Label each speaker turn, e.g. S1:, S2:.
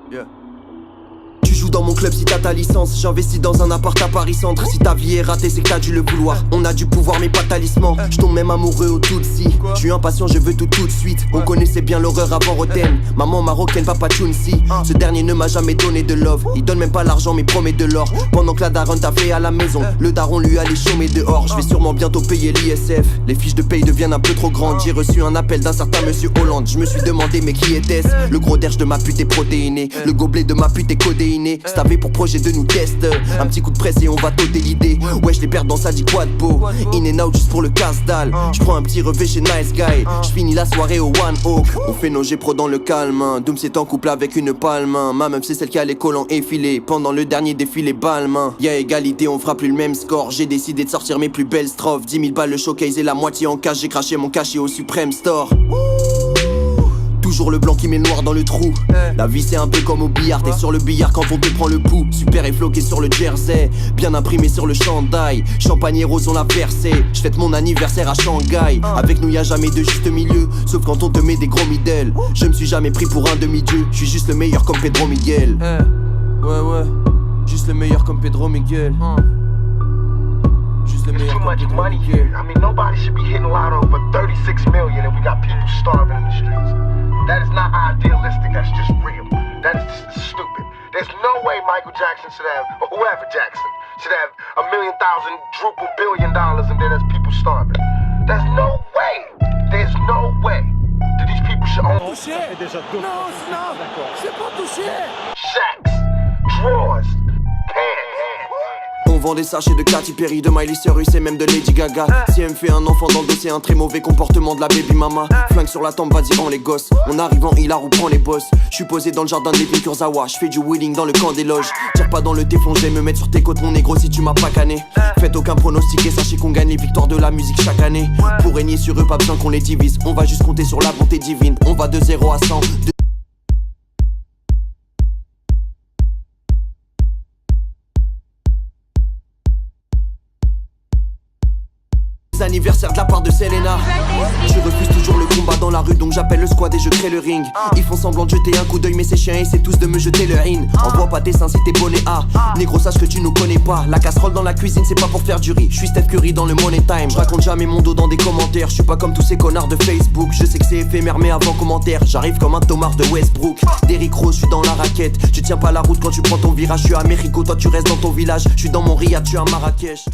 S1: Yeah. Tu joues dans mon club si t'as ta licence. J'investis dans un appart à Paris-Centre. Si ta vie est ratée, c'est que t'as dû le vouloir. On a du pouvoir mais pas de talisman. J'tombe même amoureux au Tutsi. J'suis impatient, je veux tout de suite. On connaissait bien l'horreur avant Rotten. Maman marocaine, papa Tchounsi. Ce dernier ne m'a jamais donné de love. Il donne même pas l'argent mais promet de l'or. Pendant que la daronne t'a fait à la maison, le daron lui allait chômer dehors. J'vais sûrement bientôt payer l'ISF. Les fiches de paye deviennent un peu trop grandes. J'ai reçu un appel d'un certain monsieur Hollande. Je me suis demandé mais qui était-ce? Le gros derge de ma pute est protéiné. Le gobelet de ma pute est codéiné. Stavé pour projet de nous test. Un petit coup de presse et on va t'ôter l'idée. Ouais je les perds dans sa dit quadpo. In and out juste pour le casse-dalle. J'prends un petit revêt chez Nice Guy. J'finis la soirée au One Oak. On fait nos G-Pro dans le calme. Doom c'est en couple avec une palme. Ma meuf c'est celle qui a les collants effilés. Pendant le dernier défilé balmain. Y'a égalité on fera plus le même score. J'ai décidé de sortir mes plus belles strophes. 10 000 balles le showcase et la moitié en cash. J'ai craché mon cachet au Supreme Store. Toujours le blanc qui met le noir dans le trou. La vie c'est un peu comme au billard. T'es sur le billard quand on te prend le pouls. Super et floqué sur le jersey. Bien imprimé sur le chandail. Champagne et rose on l'a versé. J'fête mon anniversaire à Shanghai. Avec nous y'a jamais de juste milieu. Sauf quand on te met des gros middle. Je me suis jamais pris pour un demi-dieu. J'suis juste le meilleur comme Pedro Miguel. Ouais juste le meilleur comme Pedro Miguel. Just le meilleur comme Pedro Miguel.
S2: I mean, nobody should be hitting lotto for 36 million and we got people starving in the streets. That is not idealistic, that's just real. That is just stupid. There's no way Michael Jackson should have, or whoever Jackson, should have $1 million, quadruple billion dollars and then there's people starving. There's no way. There's no way that these people should own
S3: Non, c'est pas touché.
S2: shacks, drawers, pants.
S1: On vend des sachets de Katy Perry, de Miley Cyrus et même de Lady Gaga. Si elle me fait un enfant dans le dos, c'est un très mauvais comportement de la baby mama. Flingue sur la tempe, vas-y on les gosses. On arrive en hilar ou prend les boss. J'suis posé dans le jardin de Levin Kurzawa. J'fais du wheeling dans le camp des loges. Tire pas dans le téflon, j'vais me mettre sur tes côtes mon négro si tu m'as pas canné. Faites aucun pronostic et sachez qu'on gagne les victoires de la musique chaque année. Pour régner sur eux, pas besoin qu'on les divise. On va juste compter sur la bonté divine. On va de 0 à 100. Anniversaire de la part de Selena. Je refuse toujours le combat dans la rue, donc j'appelle le squad et je crée le ring. Ils font semblant de jeter un coup d'œil mais c'est chiant et c'est tous de me jeter le in. Envoie pas tes seins si t'es bonnet A. Négro sache que tu nous connais pas. La casserole dans la cuisine c'est pas pour faire du riz. Je suis Steph Curry dans le money time. Je raconte jamais mon dos dans des commentaires. Je suis pas comme tous ces connards de Facebook. Je sais que c'est éphémère mais avant commentaire. J'arrive comme un Thomas de Westbrook. Derrick Rose, je suis dans la raquette. Tu tiens pas la route quand tu prends ton virage. Je suis à Mexico, toi tu restes dans ton village. Je suis dans mon Riyad, tu es à Marrakech.